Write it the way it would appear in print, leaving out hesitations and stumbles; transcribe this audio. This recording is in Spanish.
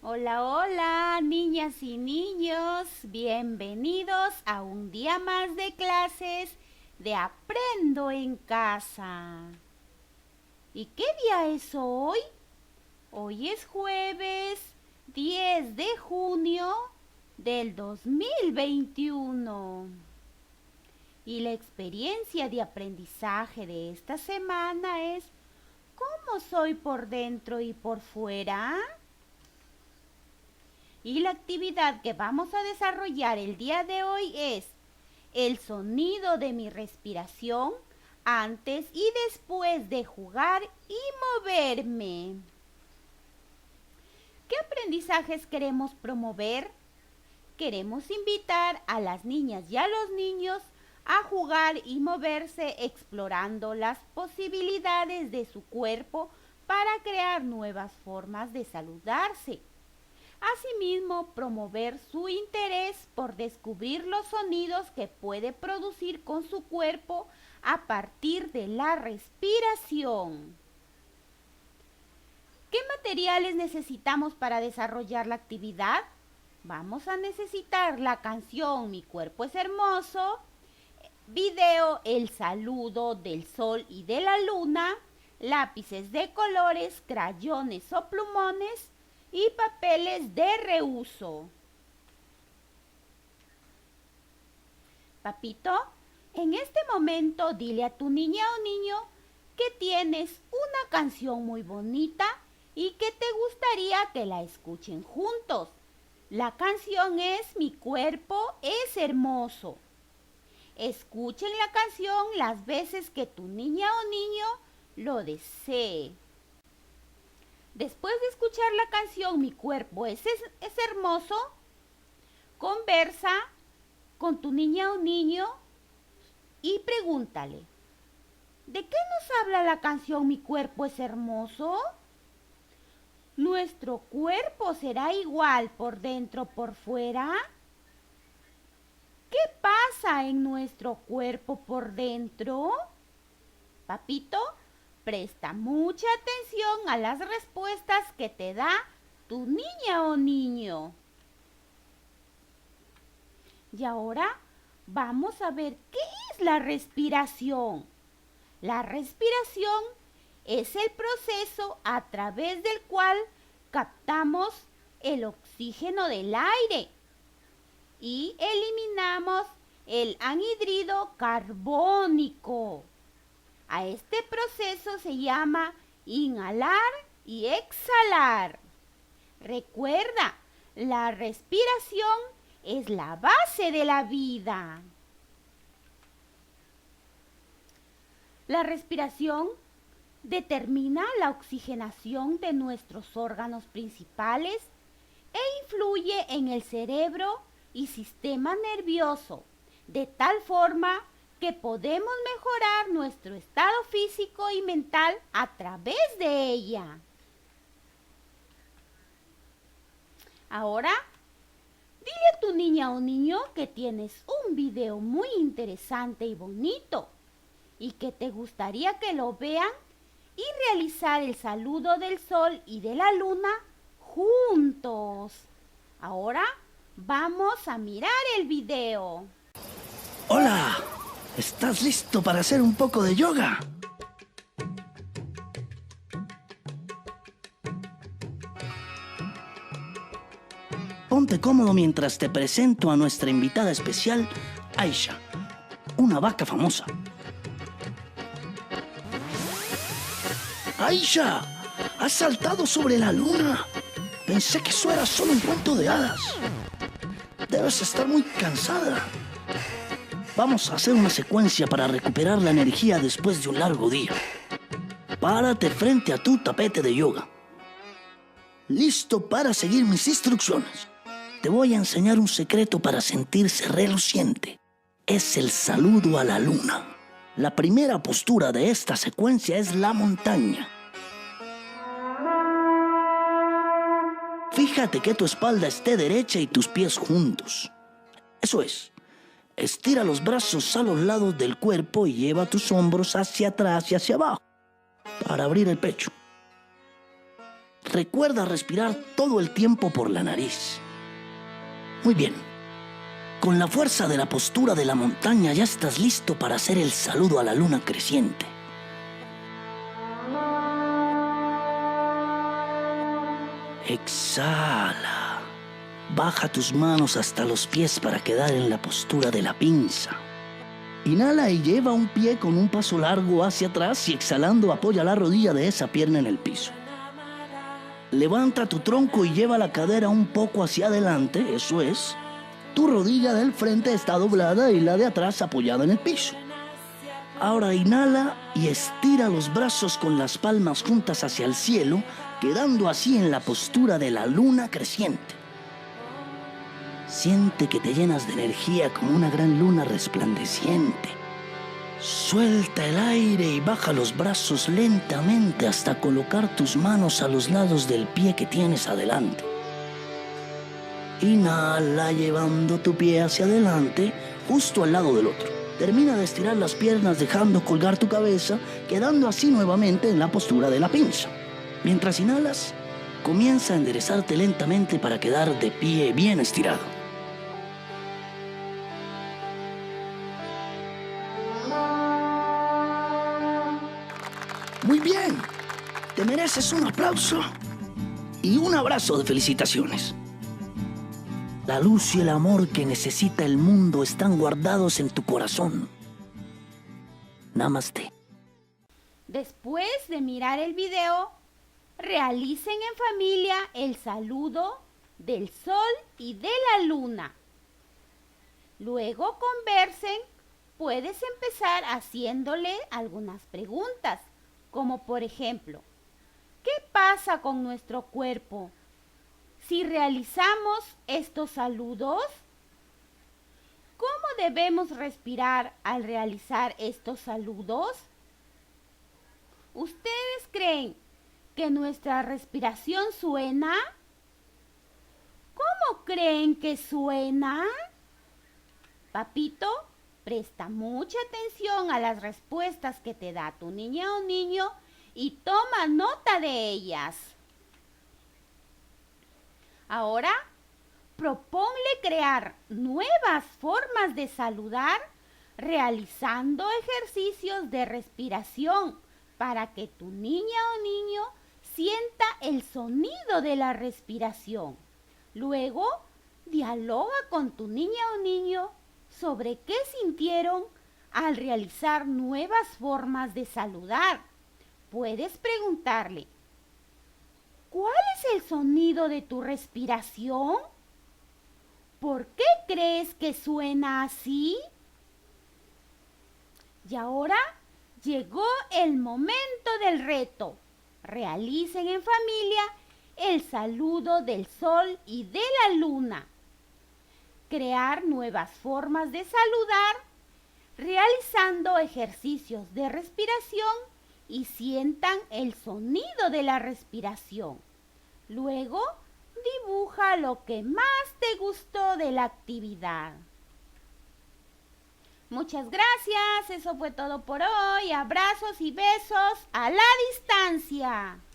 Hola, hola, niñas y niños, bienvenidos a un día más de clases de Aprendo en Casa. ¿Y qué día es hoy? Hoy es jueves 10 de junio del 2021. Y la experiencia de aprendizaje de esta semana es ¿cómo soy por dentro y por fuera? Y la actividad que vamos a desarrollar el día de hoy es el sonido de mi respiración antes y después de jugar y moverme. ¿Qué aprendizajes queremos promover? Queremos invitar a las niñas y a los niños a jugar y moverse explorando las posibilidades de su cuerpo para crear nuevas formas de saludarse. Asimismo, promover su interés por descubrir los sonidos que puede producir con su cuerpo a partir de la respiración. ¿Qué materiales necesitamos para desarrollar la actividad? Vamos a necesitar la canción Mi cuerpo es hermoso, video El saludo del sol y de la luna, lápices de colores, crayones o plumones, y papeles de reuso. Papito, en este momento dile a tu niña o niño que tienes una canción muy bonita y que te gustaría que la escuchen juntos. La canción es Mi cuerpo es hermoso. Escuchen la canción las veces que tu niña o niño lo desee. Después de escuchar la canción Mi cuerpo es hermoso, conversa con tu niña o niño y pregúntale, ¿de qué nos habla la canción Mi cuerpo es hermoso? ¿Nuestro cuerpo será igual por dentro por fuera? ¿Qué pasa en nuestro cuerpo por dentro? Papito, presta mucha atención a las respuestas que te da tu niña o niño. Y ahora vamos a ver qué es la respiración. La respiración es el proceso a través del cual captamos el oxígeno del aire y eliminamos el anhídrido carbónico. A este proceso se llama inhalar y exhalar. Recuerda, la respiración es la base de la vida. La respiración determina la oxigenación de nuestros órganos principales e influye en el cerebro y sistema nervioso, de tal forma que podemos mejorar nuestro estado físico y mental a través de ella. Ahora, dile a tu niña o niño que tienes un video muy interesante y bonito y que te gustaría que lo vean y realizar el saludo del sol y de la luna juntos. Ahora vamos a mirar el video. Hola, ¿estás listo para hacer un poco de yoga? Ponte cómodo mientras te presento a nuestra invitada especial, Aisha, una vaca famosa. Aisha, has saltado sobre la luna. Pensé que eso era solo un cuento de hadas. Debes estar muy cansada. Vamos a hacer una secuencia para recuperar la energía después de un largo día. Párate frente a tu tapete de yoga. Listo para seguir mis instrucciones. Te voy a enseñar un secreto para sentirse reluciente. Es el saludo a la luna. La primera postura de esta secuencia es la montaña. Fíjate que tu espalda esté derecha y tus pies juntos. Eso es. Estira los brazos a los lados del cuerpo y lleva tus hombros hacia atrás y hacia abajo para abrir el pecho. Recuerda respirar todo el tiempo por la nariz. Muy bien. Con la fuerza de la postura de la montaña ya estás listo para hacer el saludo a la luna creciente. Exhala. Baja tus manos hasta los pies para quedar en la postura de la pinza. Inhala y lleva un pie con un paso largo hacia atrás y exhalando apoya la rodilla de esa pierna en el piso. Levanta tu tronco y lleva la cadera un poco hacia adelante, eso es. Tu rodilla del frente está doblada y la de atrás apoyada en el piso. Ahora inhala y estira los brazos con las palmas juntas hacia el cielo, quedando así en la postura de la luna creciente. Siente que te llenas de energía como una gran luna resplandeciente. Suelta el aire y baja los brazos lentamente hasta colocar tus manos a los lados del pie que tienes adelante. Inhala llevando tu pie hacia adelante, justo al lado del otro. Termina de estirar las piernas dejando colgar tu cabeza, quedando así nuevamente en la postura de la pinza. Mientras inhalas, comienza a enderezarte lentamente para quedar de pie bien estirado. Muy bien, te mereces un aplauso y un abrazo de felicitaciones. La luz y el amor que necesita el mundo están guardados en tu corazón. Namaste. Después de mirar el video, realicen en familia el saludo del sol y de la luna. Luego conversen, puedes empezar haciéndole algunas preguntas, como por ejemplo, ¿qué pasa con nuestro cuerpo si realizamos estos saludos? ¿Cómo debemos respirar al realizar estos saludos? ¿Ustedes creen que nuestra respiración suena? ¿Cómo creen que suena? Papito, presta mucha atención a las respuestas que te da tu niña o niño y toma nota de ellas. Ahora, proponle crear nuevas formas de saludar realizando ejercicios de respiración para que tu niña o niño sienta el sonido de la respiración. Luego, dialoga con tu niña o niño sobre qué sintieron al realizar nuevas formas de saludar. Puedes preguntarle, ¿cuál es el sonido de tu respiración? ¿Por qué crees que suena así? Y ahora llegó el momento del reto. Realicen en familia el saludo del sol y de la luna. Crear nuevas formas de saludar, realizando ejercicios de respiración y sientan el sonido de la respiración. Luego, dibuja lo que más te gustó de la actividad. Muchas gracias, eso fue todo por hoy. Abrazos y besos a la distancia.